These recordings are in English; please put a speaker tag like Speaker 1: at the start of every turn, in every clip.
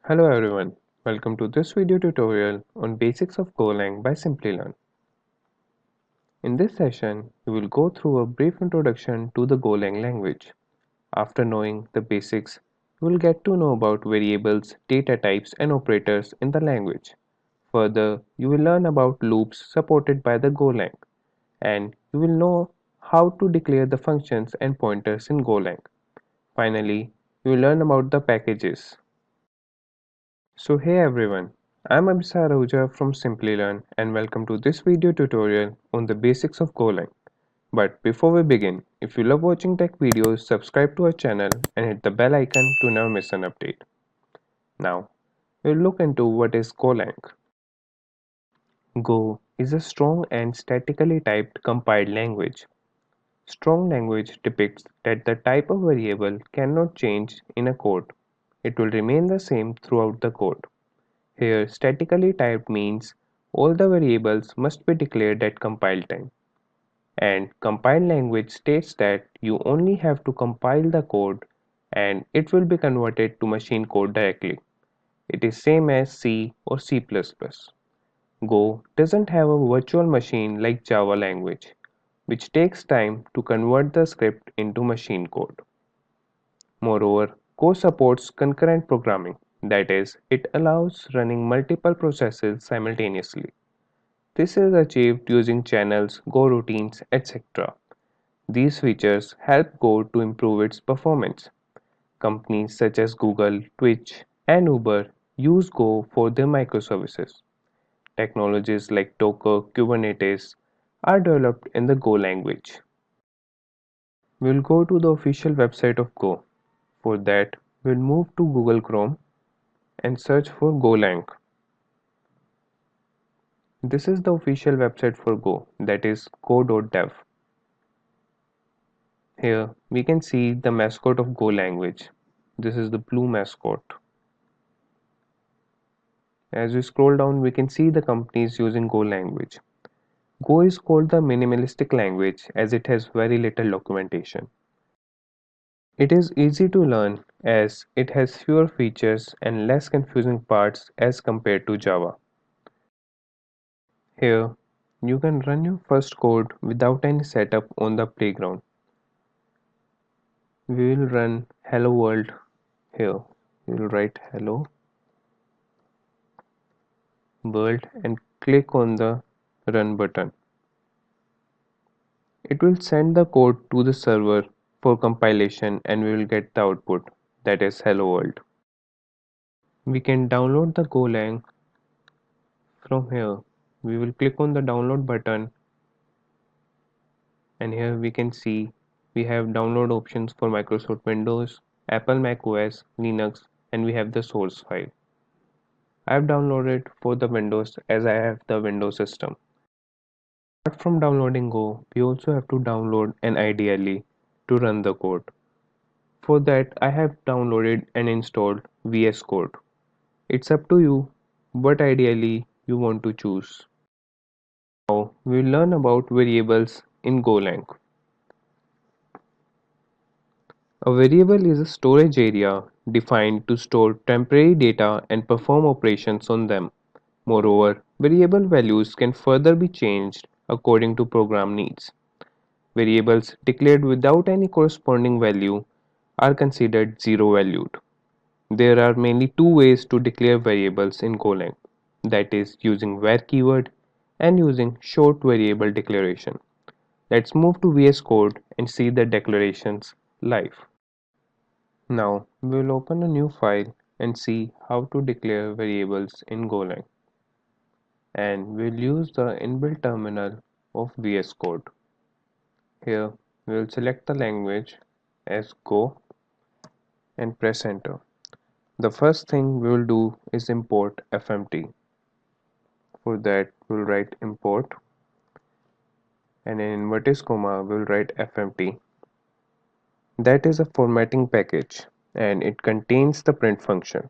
Speaker 1: Hello everyone, welcome to this video tutorial on basics of Golang by Simplilearn. In this session, we will go through a brief introduction to the Golang language. After knowing the basics, you will get to know about variables, data types and operators in the language. Further, you will learn about loops supported by the Golang, and you will know how to declare the functions and pointers in Golang. Finally, you will learn about the packages. So hey everyone, I'm Abhisar Ahuja from Simplilearn and welcome to this video tutorial on the basics of Golang. But before we begin, if you love watching tech videos, subscribe to our channel and hit the bell icon to never miss an update. Now, we'll look into what is Golang. Go is a strong and statically typed compiled language. Strong language depicts that the type of variable cannot change in a code. It will remain the same throughout the code. Here, statically typed means all the variables must be declared at compile time. And compiled language states that you only have to compile the code and it will be converted to machine code directly. It is same as C or C++. Go doesn't have a virtual machine like Java language, which takes time to convert the script into machine code. Moreover, Go supports concurrent programming, that is, it allows running multiple processes simultaneously. This is achieved using channels, Go routines, etc. These features help Go to improve its performance. Companies such as Google, Twitch, and Uber use Go for their microservices. Technologies like Docker, Kubernetes are developed in the Go language. We'll go to the official website of Go. For that, we'll move to Google Chrome and search for Golang. This is the official website for Go, that is go.dev. Here we can see the mascot of Go language. This is the blue mascot. As we scroll down, we can see the companies using Go language. Go is called the minimalistic language as it has very little documentation. It is easy to learn as it has fewer features and less confusing parts as compared to Java. Here, you can run your first code without any setup on the playground. We will run hello world here. We will write hello world and click on the run button. It will send the code to the server for compilation and we will get the output, that is hello world. We can download the Golang from here. We will click on the download button and here we can see we have download options for Microsoft Windows, Apple Mac OS, Linux, and we have the source file. I have downloaded for the Windows as I have the Windows system. Apart from downloading Go, we also have to download an IDLE to run the code. For that, I have downloaded and installed VS Code. It's up to you what IDLE you want to choose. Now, we will learn about variables in Golang. A variable is a storage area defined to store temporary data and perform operations on them. Moreover, variable values can further be changed according to program needs. Variables declared without any corresponding value are considered zero-valued. There are mainly two ways to declare variables in Golang, that is using var keyword and using short variable declaration. Let's move to VS Code and see the declarations live. Now we will open a new file and see how to declare variables in Golang. And we'll use the inbuilt terminal of VS Code. Here we'll select the language as Go and press enter. The first thing we will do is import fmt. For that we'll write import and in inverted comma we'll write fmt. That is a formatting package and it contains the print function.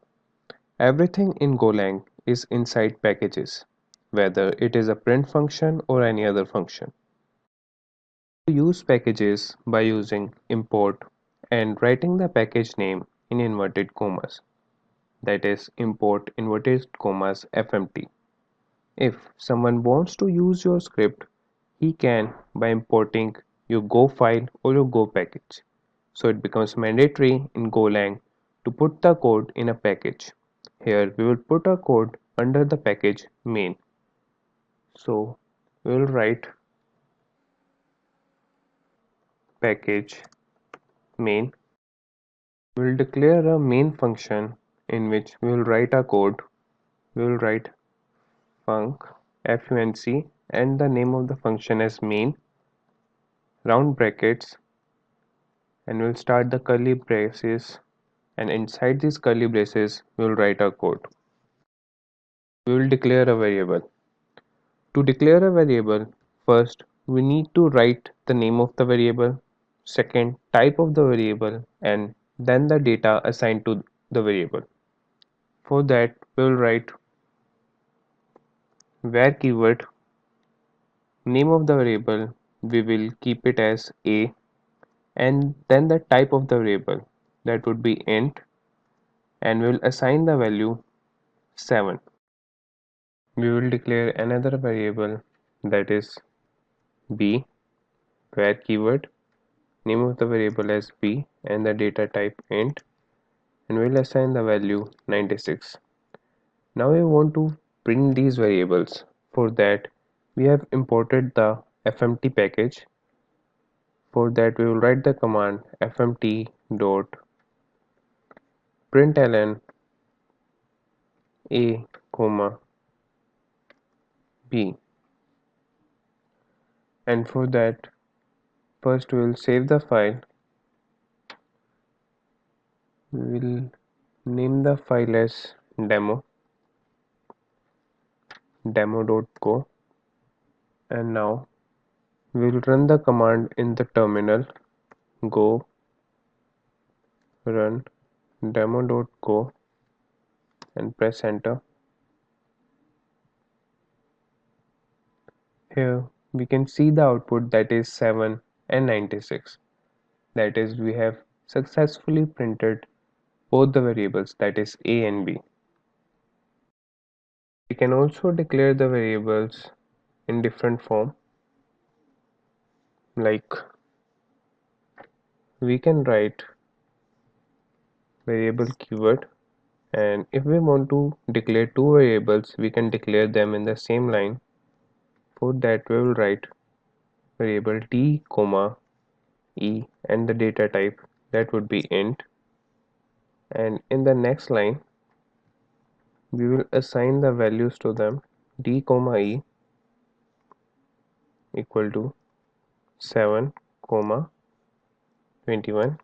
Speaker 1: Everything in Golang is inside packages, whether it is a print function or any other function. Use packages by using import and writing the package name in inverted commas. that is import inverted commas fmt. If someone wants to use your script, he can by importing your Go file or your Go package. So it becomes mandatory in Golang to put the code in a package. Here we will put our code under the package main. So we will write package main. We will declare a main function in which we will write our code. We will write func and the name of the function as main, round brackets, and we'll start the curly braces, and inside these curly braces we will write our code. We will declare a variable. To declare a variable, first we need to write the name of the variable, second type of the variable, and then the data assigned to the variable. For that we will write var keyword, name of the variable, we will keep it as a, and then the type of the variable, that would be int, and we will assign the value 7. We will declare another variable, that is b, var keyword, name of the variable as b and the data type int, and we'll assign the value 96. Now we want to print these variables. For that we have imported the fmt package. For that we will write the command fmt dot println a comma b, and for that first we will save the file. We will name the file as demo.go, and now we will run the command in the terminal go run demo.go and press enter. Here we can see the output, that is 7 and 96. That is, we have successfully printed both the variables, that is a and b. We can also declare the variables in different form, like we can write variable keyword, and if we want to declare two variables we can declare them in the same line. For that we will write variable d comma e and the data type, that would be int, and in the next line we will assign the values to them. D comma e equal to 7 comma 21.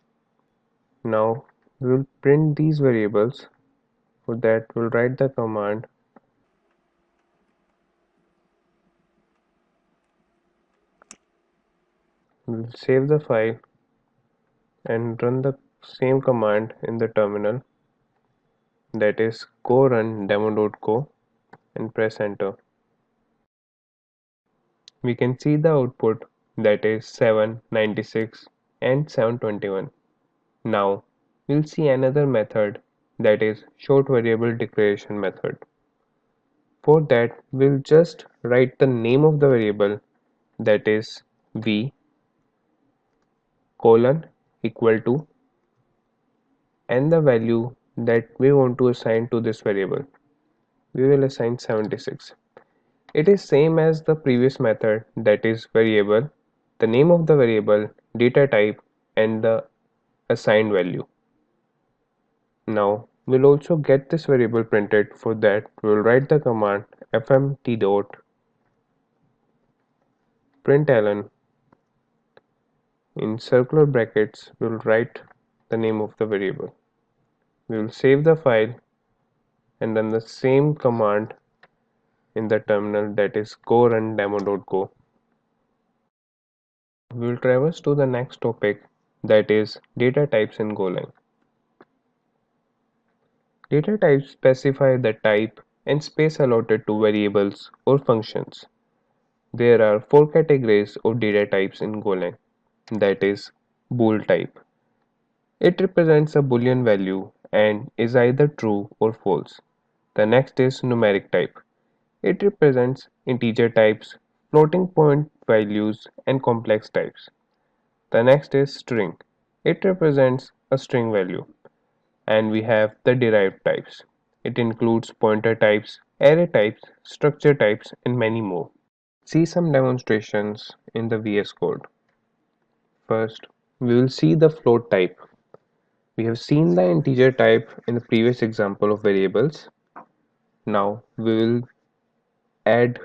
Speaker 1: Now we will print these variables. For that we'll write the command we'll save the file and run the same command in the terminal, that is go run demo.go, and press enter. We can see the output, that is 796 and 721. Now we'll see another method, that is short variable declaration method. For that we'll just write the name of the variable, that is v colon equal to, and the value that we want to assign to this variable. We will assign 76. It is same as the previous method, that is variable, the name of the variable, data type, and the assigned value. Now we'll also get this variable printed. For that we'll write the command fmt dot println, in circular brackets we'll write the name of the variable. We will save the file and run the same command in the terminal, that is go run demo.go. We will traverse to the next topic, that is data types in Golang. Data types specify the type and space allotted to variables or functions. There are four categories of data types in Golang, that is bool type. It represents a boolean value and is either true or false. The next is numeric type. It represents integer types, floating point values, and complex types. The next is string. It represents a string value. And we have the derived types. It includes pointer types, array types, structure types, and many more. See some demonstrations in the VS Code. First, we will see the float type. We have seen the integer type in the previous example of variables. Now we will add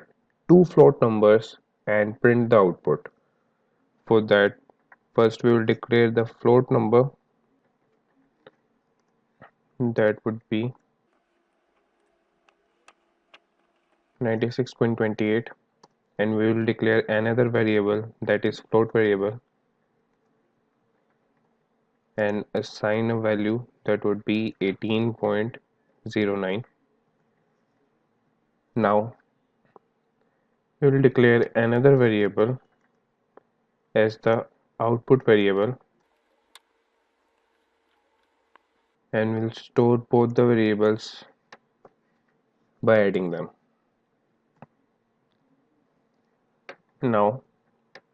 Speaker 1: two float numbers and print the output. For that, first we will declare the float number, that would be 96.28, and we will declare another variable, that is float variable, and assign a value that would be 18.09. Now we will declare another variable as the output variable, and we'll store both the variables by adding them. Now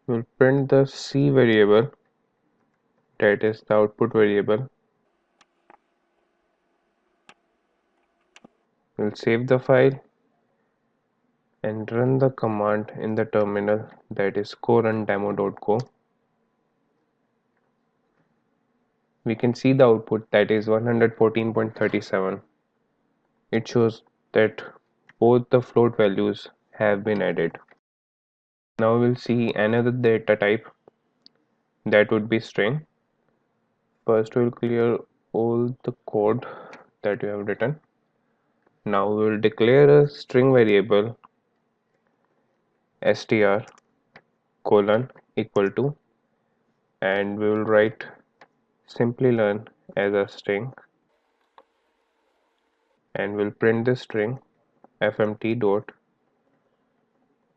Speaker 1: we'll print the C variable, that is the output variable. We'll save the file and run the command in the terminal, that is co-run-demo.go. We can see the output, that is 114.37. It shows that both the float values have been added. Now we'll see another data type, that would be string. First we'll clear all the code that you have written. Now we will declare a string variable str colon equal to, and we will write Simplilearn as a string, and we'll print the string fmt dot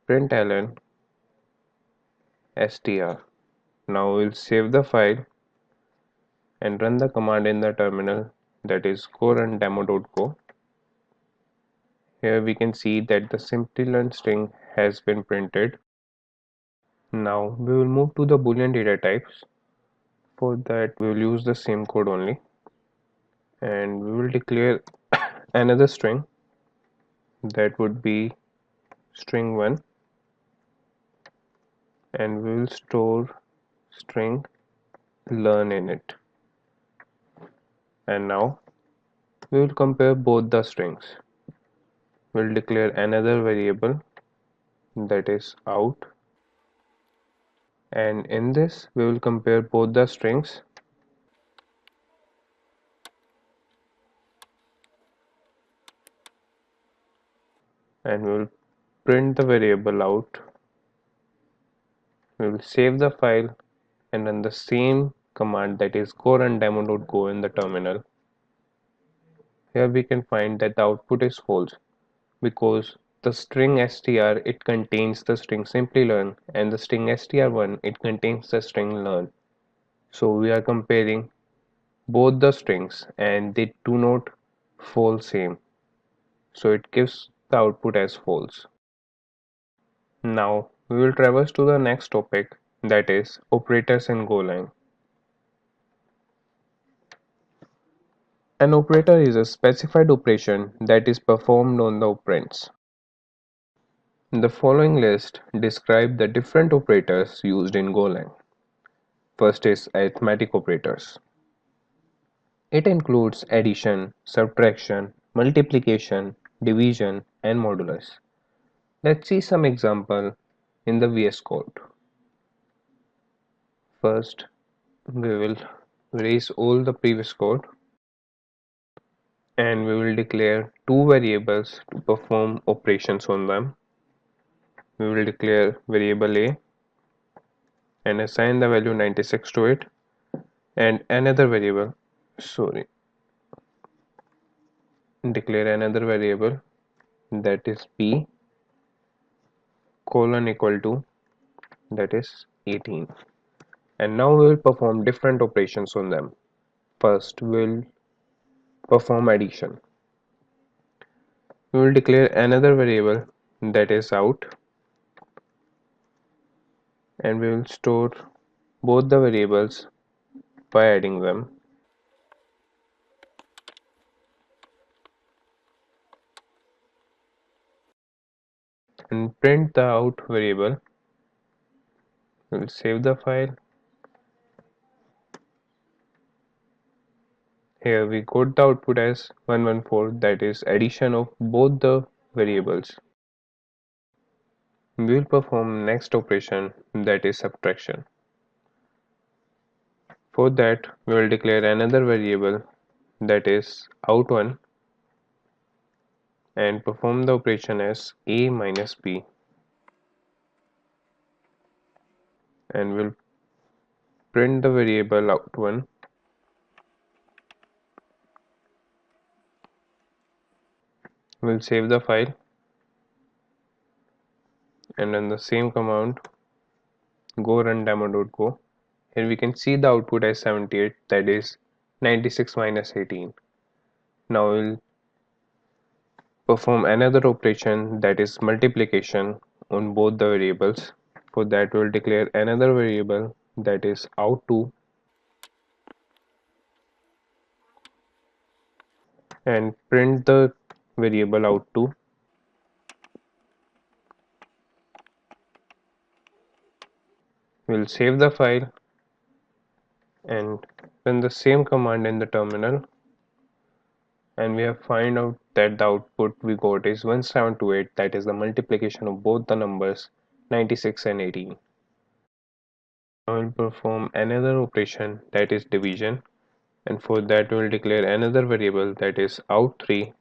Speaker 1: println str. Now we'll save the file and run the command in the terminal, that is co-run-demo.go. Here we can see that the Simplilearn string has been printed. Now we will move to the Boolean data types. For that we will use the same code only, and we will declare another string, that would be string1, and we will store string learn in it. And now we will compare both the strings. We'll declare another variable, that is out, and in this we will compare both the strings, and we will print the variable out. We will save the file and run the same command, that is co-run-demo.go, in the terminal. Here we can find that the output is false because the string str, it contains the string Simplilearn, and the string str1, it contains the string learn. So we are comparing both the strings and they do not fall same, so it gives the output as false. Now we will traverse to the next topic, that is operators in Golang. An operator is a specified operation that is performed on the operands. The following list describe the different operators used in Golang. First is arithmetic operators. It includes addition, subtraction, multiplication, division, and modulus. Let's see some example in the VS Code. First, we will erase all the previous code, and we will declare two variables to perform operations on them. We will declare variable a and assign the value 96 to it, and another variable, declare another variable, that is b colon equal to, that is 18. And now we will perform different operations on them. First, we'll perform addition. We will declare another variable that is out, and we will store both the variables by adding them, and print the out variable. We will save the file. Here we got the output as 114, that is addition of both the variables. We will perform next operation, that is subtraction. For that we will declare another variable that is out1 and perform the operation as a minus b, and we'll print the variable out1. We'll save the file and run the same command, go run demo.go. Here we can see the output as 78, that is 96 minus 18. Now we'll perform another operation, that is multiplication on both the variables. For that we'll declare another variable that is out2 and print the variable out2. We'll save the file and run the same command in the terminal, and we have find out that the output we got is 1728, that is the multiplication of both the numbers 96 and 18. Now we'll perform another operation, that is division, and for that we'll declare another variable that is out3,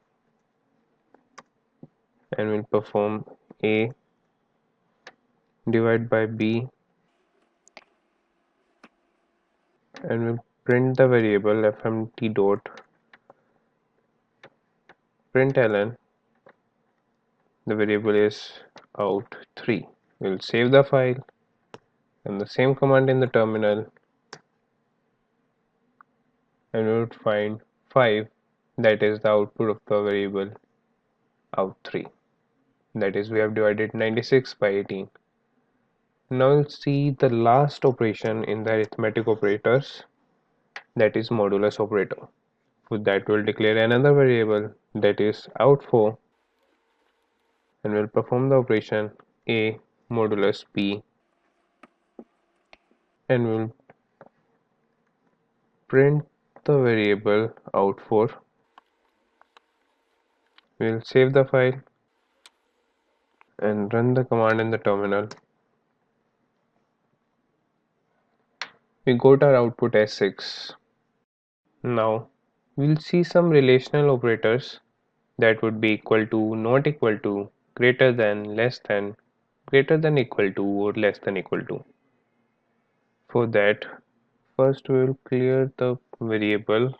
Speaker 1: and we'll perform a divide by b, and we'll print the variable fmt dot println. The variable is out3. We'll save the file and the same command in the terminal, and we would find 5, that is the output of the variable out3. That is, we have divided 96 by 18. Now we'll see the last operation in the arithmetic operators, that is modulus operator. With that we'll declare another variable that is out4, and we'll perform the operation a modulus b, and we'll print the variable out4. We'll save the file and run the command in the terminal. We got our output as 6. Now we'll see some relational operators, that would be equal to, not equal to, greater than, less than, greater than equal to, or less than equal to. For that, first we will clear the variable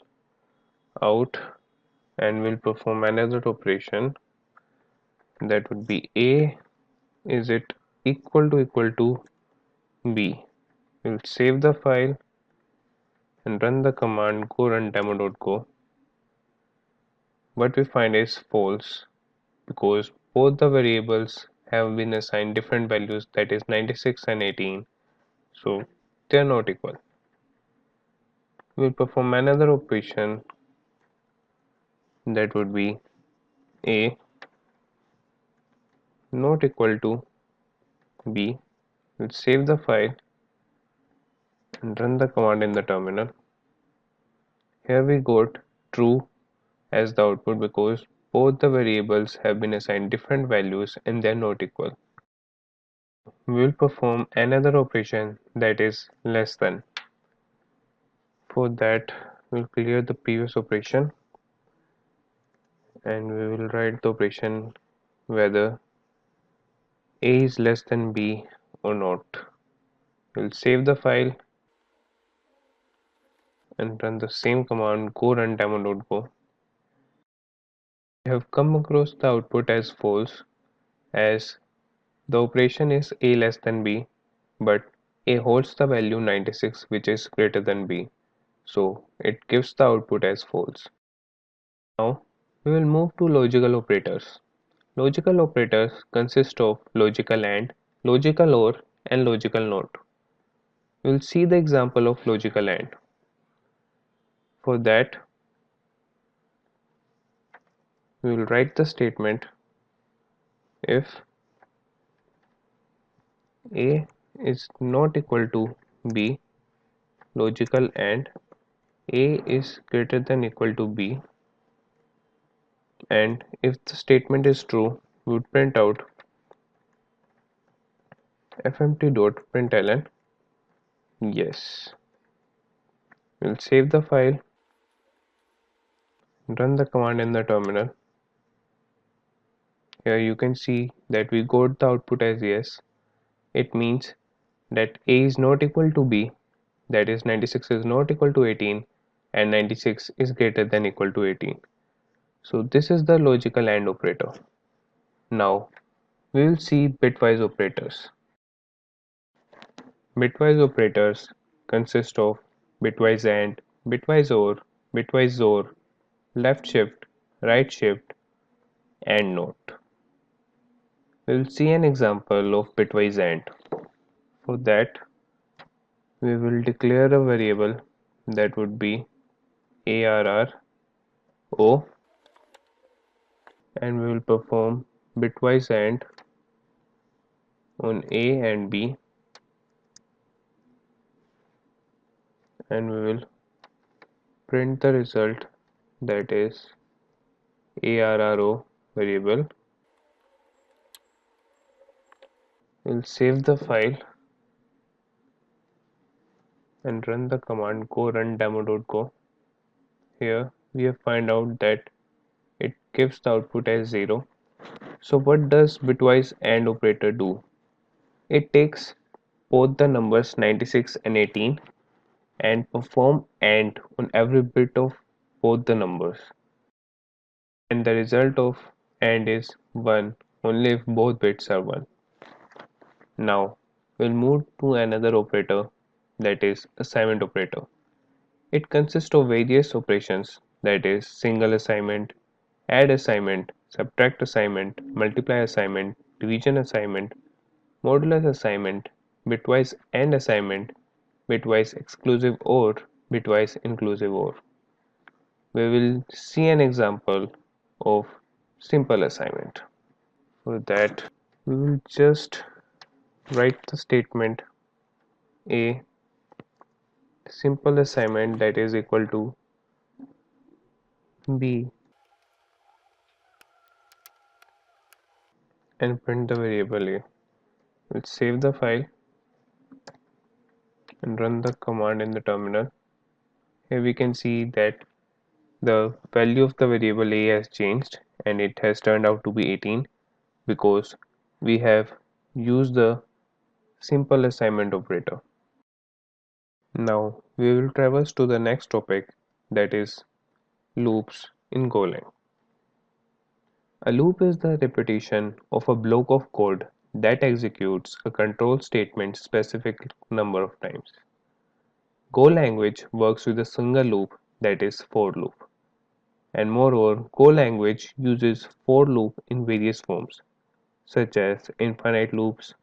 Speaker 1: out and we'll perform another operation, that would be a, is it equal to b. We'll save the file and run the command go run demo.go. What we find is false, because both the variables have been assigned different values, that is 96 and 18, so they are not equal. We'll perform another operation, that would be a not equal to b. We'll save the file and run the command in the terminal. Here we got true as the output, because both the variables have been assigned different values and they are not equal. We will perform another operation, that is less than. For that we'll clear the previous operation and we will write the operation whether a is less than b or not. We'll save the file and run the same command go run demo.go. We have come across the output as false, as the operation is a less than b, but a holds the value 96, which is greater than b, so it gives the output as false. Now we will move to logical operators. Logical operators consist of logical AND, logical OR, and logical NOT. We will see the example of logical AND. For that, we will write the statement if A is not equal to B, logical AND A is greater than equal to B, and if the statement is true, we would print out fmt.println yes. We'll save the file, run the command in the terminal. Here you can see that we got the output as yes. It means that A is not equal to B, that is 96 is not equal to 18 and 96 is greater than equal to 18. So this is the logical AND operator. Now we will see bitwise operators. Bitwise operators consist of bitwise AND, bitwise OR, bitwise OR, left shift, right shift, and NOT. We will see an example of bitwise AND. For that, we will declare a variable that would be ARR O, and we will perform bitwise AND on A and B, and we will print the result, that is ARRO variable. We'll save the file and run the command go run demo.go. Here we have find out that it gives the output as 0. So what does bitwise AND operator do? It takes both the numbers 96 and 18 and perform AND on every bit of both the numbers, and the result of AND is 1 only if both bits are 1. Now we'll move to another operator, that is assignment operator. It consists of various operations, that is single assignment, add assignment, subtract assignment, multiply assignment, division assignment, modulus assignment, bitwise AND assignment, bitwise exclusive OR, bitwise inclusive OR. We will see an example of simple assignment. For that, we will just write the statement a simple assignment that is equal to b and print the variable a. We'll save the file and run the command in the terminal. Here we can see that the value of the variable a has changed and it has turned out to be 18 because we have used the simple assignment operator. Now we will traverse to the next topic, that is loops in Golang. A loop is the repetition of a block of code that executes a control statement specific number of times. Go language works with a single loop, that is for loop. And moreover, Go language uses for loop in various forms, such as infinite loops,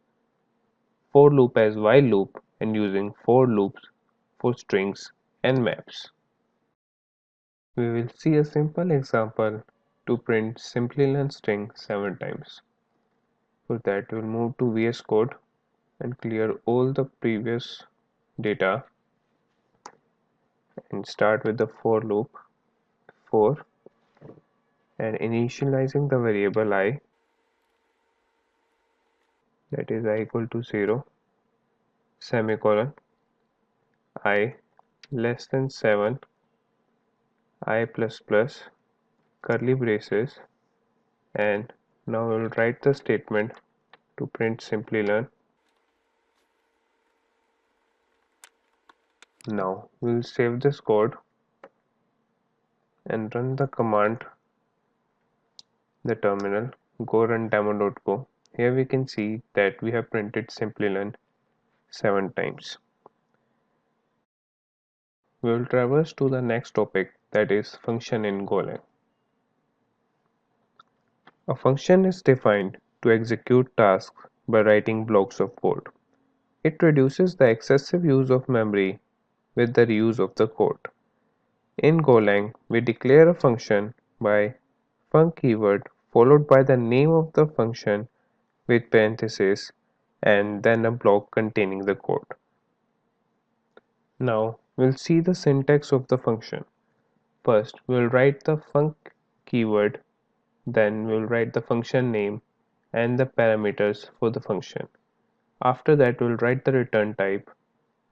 Speaker 1: for loop as while loop, and using for loops for strings and maps. We will see a simple example to print Simplilearn string 7 times. For that, we'll move to VS Code and clear all the previous data and start with the for loop for and initializing the variable I, that is I equal to 0, semicolon, I less than 7, I plus plus, curly braces, and now we'll write the statement to print Simplilearn. Now we'll save this code and run the command the terminal go run demo.go. Here we can see that we have printed Simplilearn 7 times. We will traverse to the next topic, that is function in Golang. A function is defined to execute tasks by writing blocks of code. It reduces the excessive use of memory with the reuse of the code. In Golang, we declare a function by func keyword followed by the name of the function with parentheses and then a block containing the code. Now we'll see the syntax of the function. First, we'll write the func keyword, then we'll write the function name and the parameters for the function. After that, we'll write the return type,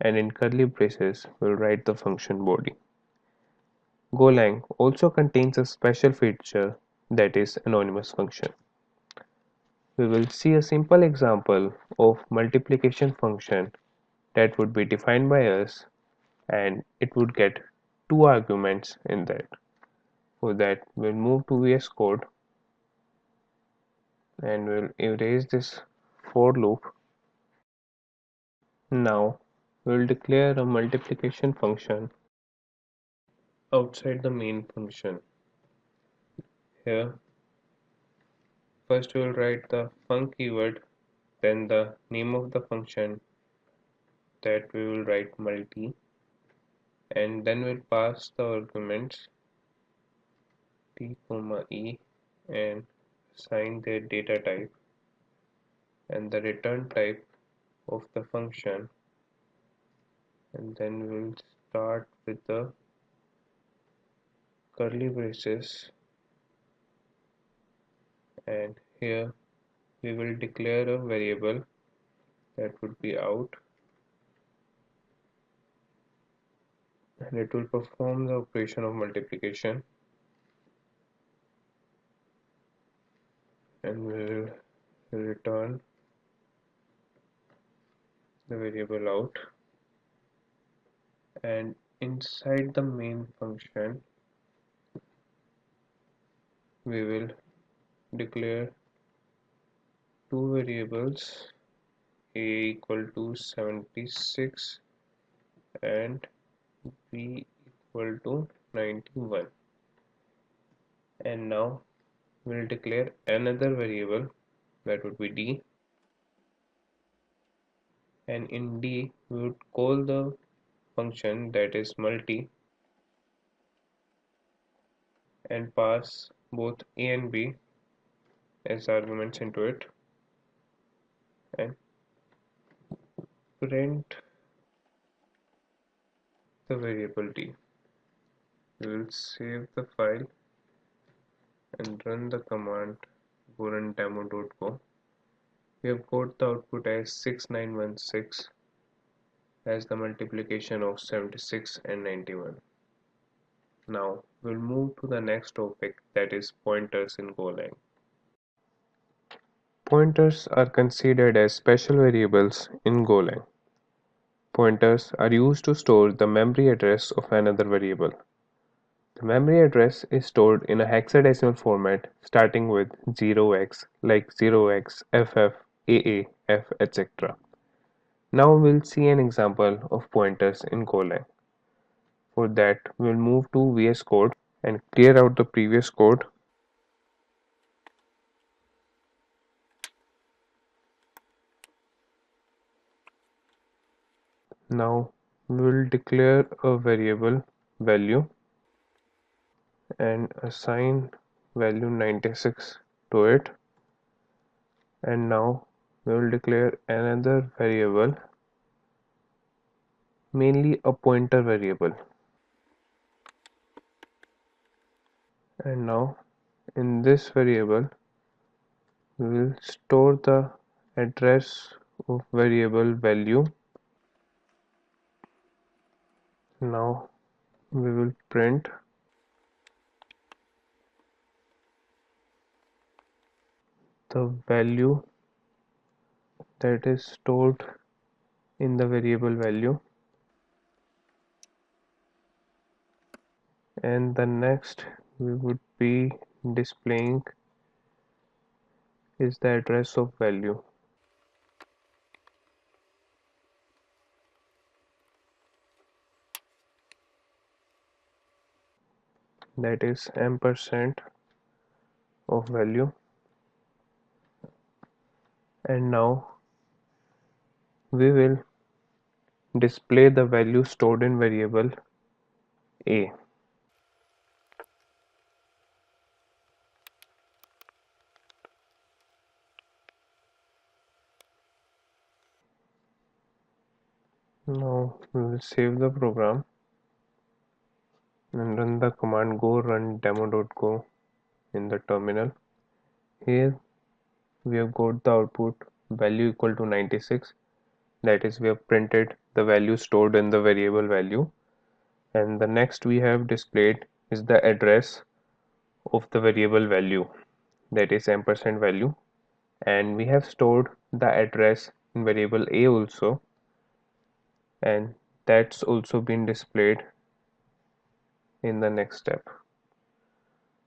Speaker 1: and in curly braces, we'll write the function body. Golang also contains a special feature that is anonymous function. We will see a simple example of multiplication function that would be defined by us, and it would get two arguments in that. For that, we'll move to VS Code and we'll erase this for loop. Now we'll declare a multiplication function outside the main function. Here, first we'll write the func keyword, then the name of the function that we will write multi, and then we'll pass the arguments t, e and assign their data type and the return type of the function, and then we'll start with the curly braces, and here we will declare a variable that would be out, and it will perform the operation of multiplication, and we will return the variable out, and inside the main function we will declare two variables, a equal to 76 and b equal to 91, and now we'll declare another variable that would be d, and in d we would call the function that is multi and pass both a and b as arguments into it, and print the variable d. We will save the file and run the command golang-demo.go. We have got the output as 6916 as the multiplication of 76 and 91. Now we'll move to the next topic, that is pointers in Golang. Pointers are considered as special variables in Golang. Pointers are used to store the memory address of another variable. The memory address is stored in a hexadecimal format starting with 0x, like 0x, FF, AA, F, etc. Now we'll see an example of pointers in Golang. For that, we'll move to VS Code and clear out the previous code. Now we'll declare a variable value and assign value 96 to it, and now we will declare another variable, mainly a pointer variable, and now in this variable we will store the address of variable value. Now we will print the value that is stored in the variable value, and the next we would be displaying is the address of value, that is ampersand of value, And now we will display the value stored in variable a. Now we will save the program and run the command go run demo.go in the terminal. Here we have got the output value equal to 96, that is we have printed the value stored in the variable value, and the next we have displayed is the address of the variable value, that is ampersand value, and we have stored the address in variable a also, and that's also been displayed in the next step.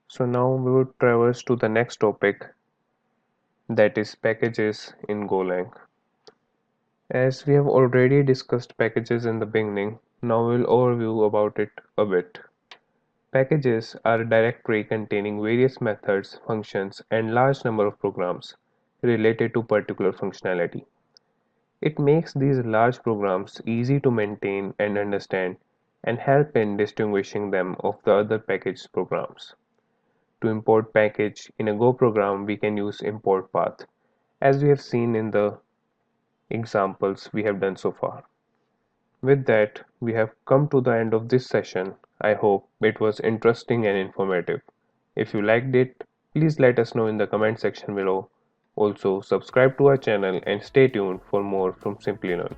Speaker 1: So now we would traverse to the next topic, that is packages in Golang. As we have already discussed packages in the beginning, now we'll overview about it a bit. Packages are a directory containing various methods, functions, and large number of programs related to particular functionality. It makes these large programs easy to maintain and understand and help in distinguishing them of the other package programs. To import package in a Go program, we can use import path, as we have seen in the examples we have done so far. With that, we have come to the end of this session. I hope it was interesting and informative. If you liked it, please let us know in the comment section below. Also, subscribe to our channel and stay tuned for more from Simplilearn.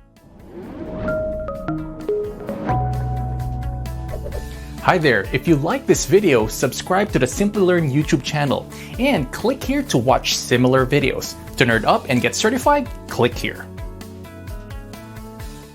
Speaker 2: Hi there, if you like this video, subscribe to the Simplilearn YouTube channel and click here to watch similar videos. To nerd up and get certified, click here.